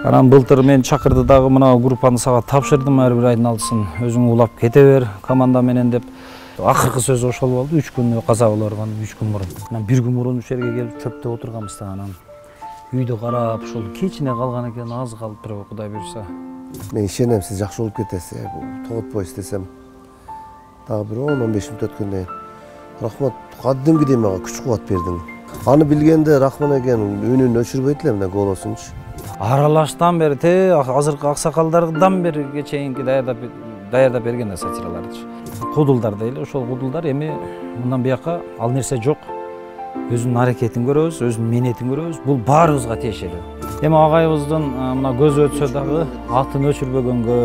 Анан былтыр мен чакырды дагы мына группаны сага тапшырдым, ар бир айдын алдысын өзүң улап кете бер команда менен деп. Акыркы сөз ошол болду. 3 күн каза болгон, 3 күн мурун. Анан 1 күн мурун ушул жерге келип чөптө отурганбыз да, анан үйдө карап ушул кечине калган экен, аз калып бир Кудай буйрса. Мен ишенем, сиз жакшы болуп кетесиз. Тоготпойсуз десем, дагы бир 10-15 мүнөт өткөндөн кийин рахмат, кадимгидей мага күч кубат бердиң. Аны билгенде Рахман экен үнүн өчүрбөйт эле мына голосунчу. Аралаштан бери азыркы аксакалдардан бери чейинки даярдап берген да сатираларды. Кудулдар дейли, ошол кудулдар эми мындан бияка ал нерсе жок. Өзүнүн аракетин көрөбүз, өзүнүн менетин көрөбүз. Бул баарыбызга тиешелүү. Эми агайыбыздын мына көзү өтсө дагы атын өчүрбөгөнгө,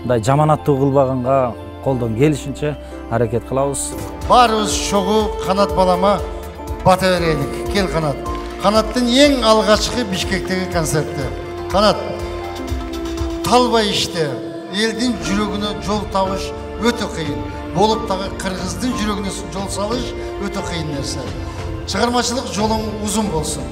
мындай жаманаттуу кылбаганга колдон келишинче аракет кылабыз. Баарыбыз чогуу Канат балама бата берелик. Кел Канат. Канаттын эң алгачкы Бишкектеги концерти. Канат, талбай иште, элдин жүрөгүнө жол табыш өтө кыйын. Болуп дагы кыргыздын жүрөгүнө жол салыш өтө кыйын нерсе. Чыгармачылык жолуң узун болсун.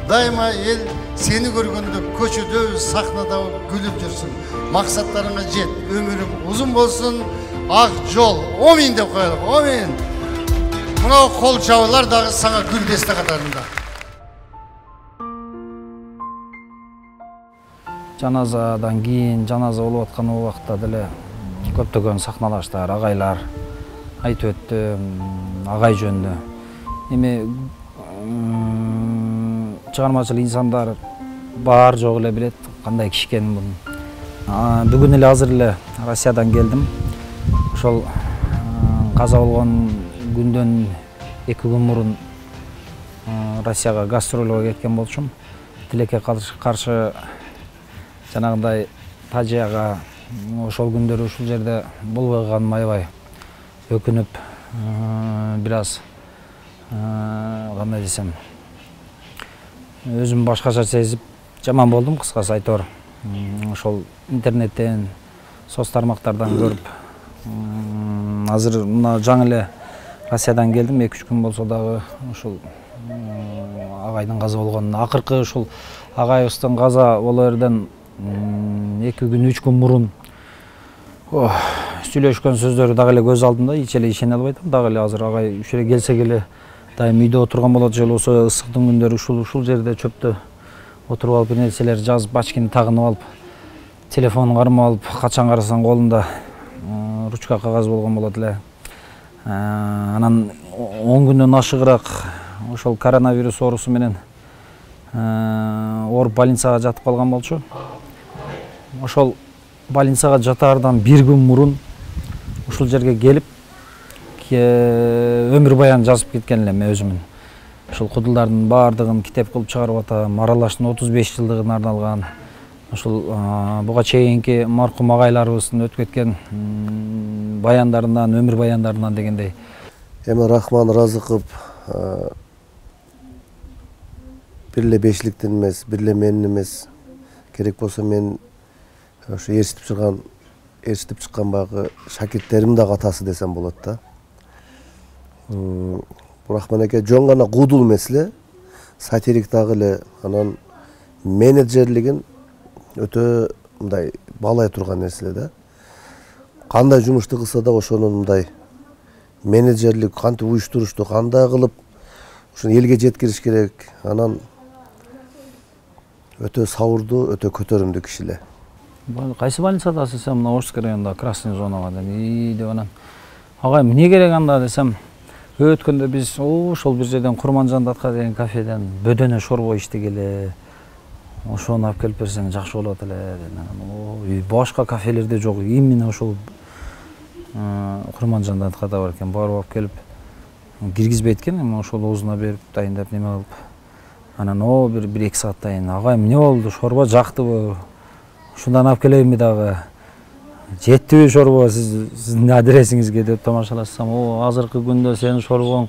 Дайыма эл сени көргөндө көчөдө, сахнада күлүп жүрсүн. Максаттарыңа жет, өмүрүң узун болсун. Ак жол, омин деп коелук, омин. Мына кол чабуулар дагы сага гүлдесте катарында. Жаназадан кийин, жаназа болуп аткан убакта деле көптөгөн сахналаштар, агайлар айтып өттү, агай жөнүндө. Эми чыгармачыл инсандар баар жок эле билет кандай киши экенин бунун. Бүгүн эле азыр эле Россиядан келдим. Ошол каза болгон күндөн 2 күн мурун Россияга гастролго кеткен болчумун. Тилекке каршы жанагындай Тажияга ошол күндөрү ушул жерде болбой калганым аябай өкүнүп, бир аз кандай десем, өзүм башкача сезип жаман болдум, кыскасы айтор. Ошол интернеттен, соц тармактардан көрүп, азыр мына жаңы эле Россиядан келдим, 2-3 күн болсо дагы ушул агайдын каза болгонуна, акыркы ушул агайыбыздын каза боло берден 2 күн, 3 күн мурун сүйлөшкөн сөздөрү дагы эле көз алдымда, эч эле ишене албай атам. Дагы эле азыр агай ушул жерге келсек эле дайым үйдө отурган болот, же болбосо ысыктын күндөрү ушул жерде чөптө отуруп алып, нерселер жазып, бачкени тагынып алып, телефонун кармап алып, качан карасаң колунда ручка кагаз болгон болот эле. Анан 10 күндөн ашыгыраак ошол коронавирус оорусу менен ооруп больницага жатып калган болчу. Ошол больницага жатаардан 1 күн мурун ушул жерге келип өмүр баян жазып кеткен элем өзүмүн. Ушул кудулдардын баардыгын китеп кылып чыгарып атам. Аралаштын 35 жылдыгына арналган. Ушул буга чейинки маркум агайларыбыздын өтүп кеткен баяндарынан, өмүр баяндарынан дегендей. Эми Рахман Разыков бир эле бешиликтин эмес, бир эле менин эмес, керек болсо мен ошо ээрчитип чыккан баягы шакирттеримдин дагы атасы десем болот да. Рахман эке жөн гана кудул эмес эле, сатирик дагы эле, анан менеджерлигин өтө мындай баалай турган нерсе да. Кандай жумушту кылса да ошонун мындай менеджерлик, кантип уюштурушту, кандай кылып ушуну элге жеткириш керек. Анан өтө сабырдуу, өтө көтөрүмдүү киши эле. Кайсы больницадасыз десем, мына Орский районунда Красный зонага деп анан агай эмне керек анда десем, өткөндө биз ошол бир жерден Курманжан датка деген кафеден бөдөнө шорбо иштик эле. Ошону алып келип берсең жакшы болот эле. Башка кафелерде жок, именно ошол Курманжан даткада бар экен. Барып алып келип киргизбейт экен, эми ошол оозуна берип дайындап неме кылып. Анан бир 2 сааттан агай эмне болду, шорбо жактыбы? Ушундан алып келейинби дагы? Жеттиби шорбо сиздин адресиңизге деп тамашаласам, азыркы күндө сенин шорбоң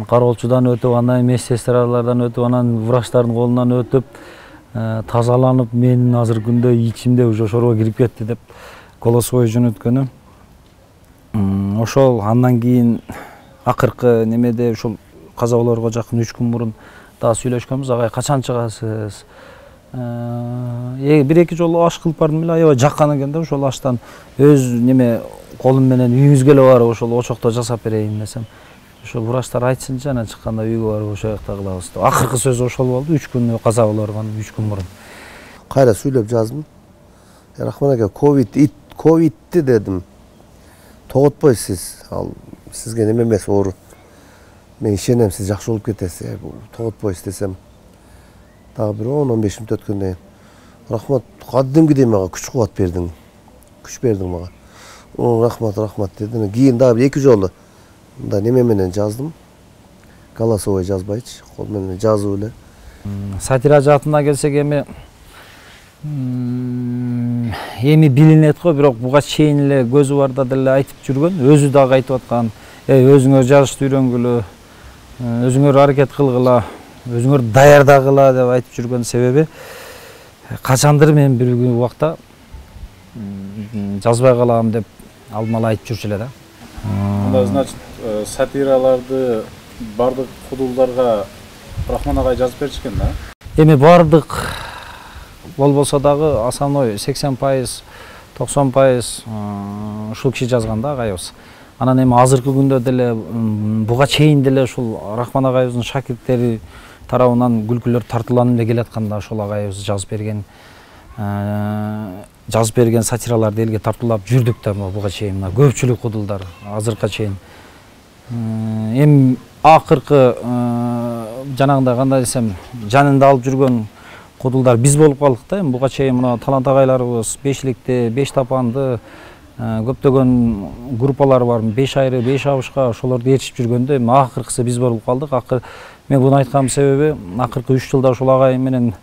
кароолчудан өтүп, андан медсестралардан өтүп, анан врачтардын колунан өтүп, тазаланып, менин азыркы күндө ичимде уже шорбо кирип кетти деп голосовой жөнөткөнү. Ошол андан кийин акыркы немеде ушул каза болорго жакын 3 күн мурун дагы сүйлөшкөнбүз. Агай качан чыгасыз? бир эки жолу аш кылып бардым эле, аябай жаккан экен да, ошол аштан өз неме колум менен үйүңүзгө эле барып ошол очокто жасап берейин десем, ошол врачтар айтсынчы, анан чыкканда үйгө барып ошол жакта кылабыз деп. Акыркы сөзү ошол болду, 3 күн каза болгон 3 күн мурун. Кайра сүйлөп жаздым. Рахман ака, ковидти дедим. Тоготпой сиз, ал сизге неме эмес оору. Мен ишенем, сиз жакшы болуп кетесиз. Тоготпойсуз десем, дагы бир 10-15 мүнөт өткөндөн кийин рахмат, кадимгидей мага күч кубат бердиң. Күч бердиң мага. Рахмат дедим. Кийин дагы эки жолу мындай неме менен жаздым. Голосовой жазбайчы, кол менен жазып эле. Сатира жаатына келсек, эми билинет го, бирок буга чейин эле көзү барда деле айтып жүргөн, өзү дагы айтып аткан, өзүңөр жазышты үйрөнгүлө, өзүңөр аракет кылгыла, өзүңөр даярдагыла деп айтып жүргөн себеби, качандыр мен бир убакта жазбай калам деп алдын ала айтып жүрчү эле да. Анда значит, сатираларды бардык кудулдарга Рахман агай жазып берчү экен да? Эми бардык болбосо дагы основной 80%, 90% ушул киши жазган да агайыбыз. Анан эми азыркы күндө деле буга чейин деле ушул Рахман агайыбыздын шакирттери тарабынан күлкүлөр тартууланып эле келатканда ошол агайыбыз жазып берген сатираларды элге тартуулап жүрдүк да буга чейин. Көпчүлүк кудулдар азыркыга чейин. Эми акыркы жанагындай кандай десем, жанында алып жүргөн кудулдар биз болуп калдык да. Эми буга чейин мына талант агайларыбыз Бешликти, Беш тапанды, көптөгөн группалар бар, 5 айры, 5 абышка ошолорду ээрчип жүргөндө эми акыркысы биз болуп калдык. Мен буну айтканымдын себеби, акыркы 3 жылда ошол агай менен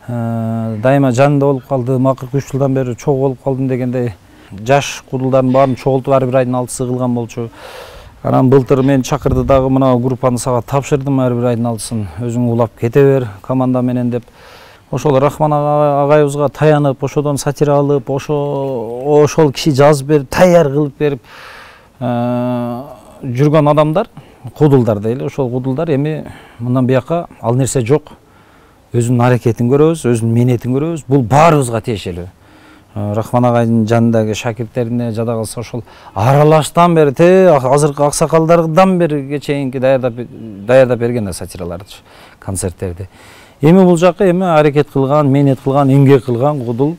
дайыма жанында болуп калдым, акыркы 3 жылдан бери чогуу болуп калдым дегендей, жаш кудулдардын баарын чогултуп ар бир айдын 6-сы кылган болчу. Анан былтыр мен чакырды дагы мына группаны сага тапшырдым, ар бир айдын 6-сын өзүң улап кете бер команда менен деп. Ошол Рахман агайыбызга таянып, ошодон сатира алып, ошол киши жазып берип, даяр кылып берип жүргөн адамдар, кудулдар дейли. Ошол кудулдар эми мындан бияка ал нерсе жок. Өзүнүн аракетин көрөбүз, өзүнүн мээнетин көрөбүз. Бул баарыбызга тиешелүү. Рахман агайдын жанындагы шакирттерине жада калса ошол аралаштан бери, азыркы аксакалдардан бери чейинки даярдап берген да сатираларды, концерттерди. Эми бул жакка аракет кылган, мээнет кылган, эмгек кылган кудул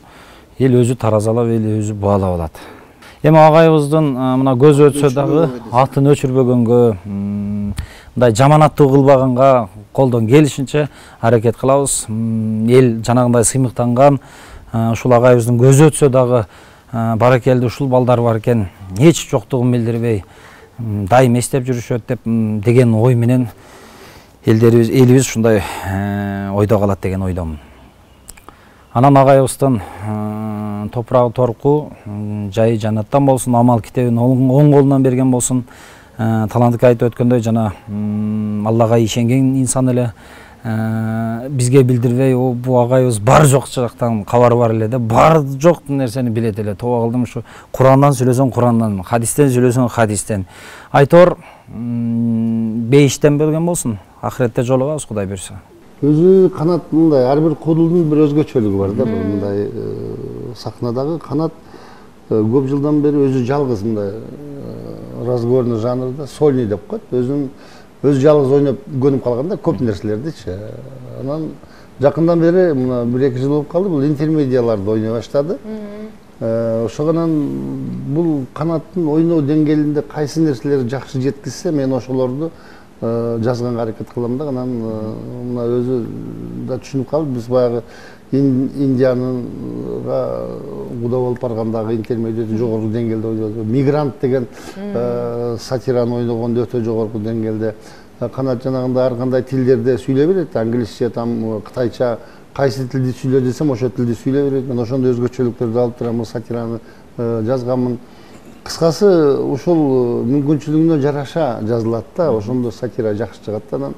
эл өзү таразалап, эл өзү баалап алат. Эми агайыбыздын мына көзү өтсө дагы атын өчүрбөгөнгө, мындай жаманаттуу кылбаганга колдон келишинче аракет кылабыз. Эл жанагындай сыймыктанган, ушул агайыбыздын көзү өтсө дагы баракелди ушул балдар бар экен, эч жоктугун билдирбей дайым эстеп жүрүшөт деп деген ой менен элибиз ушундай ойдо калат деген ойдомун. Анан агайыбыздын топурагы торку, жайы жаннаттан болсун, амал китебин оң колунан берген болсун. Талантка айтып өткөндөй, жана Аллага ишенген инсан эле, бизге билдирбей, бу агайыбыз бар жок жактан кабары бар эле да, бар жок нерсени билет эле. Тоба кылдым, ушу Курандан сүйлөсөң Курандан, хадистен сүйлөсөң хадистен. Айтор бейиштен берген болсун, ахиретте жолугабыз Кудай буйрса. Өзү канат мындай, ар бир кудулдун бир өзгөчөлүгү бар да, мындай сахнадагы канат көп жылдан бери өзү жалгыз мындай разговорный жанрда сольный деп коет, өзү жалгыз ойноп көнүп калган да көп нерселердичи. Анан жакындан бери мына 1-2 жыл болуп калды, бул интермедиаларды ойной баштады. Ошондон бул канаттын ойноо деңгээлинде кайсы нерселери жакшы жеткизсе, мен ошолорду жазганга аракет кылам да. Анан мына өзү да түшүнүп калып, биз баягы Индиянынга куда болуп баргандагы интермедиа жогорку деңгээлде ойнойбуз. Мигрант деген сатираны ойногондо өтө жогорку деңгээлде. Канат жанагындай ар кандай тилдерде сүйлөй берет, англисче, кытайча, кайсы тилди сүйлө десем ошол тилди сүйлөй берет. Мен ошондой өзгөчөлүктөрдү алып турам, сатираны жазганмын. Кыскасы ушул мүмкүнчүлүгүнө жараша жазылат да, ошондо сатира жакшы чыгат да.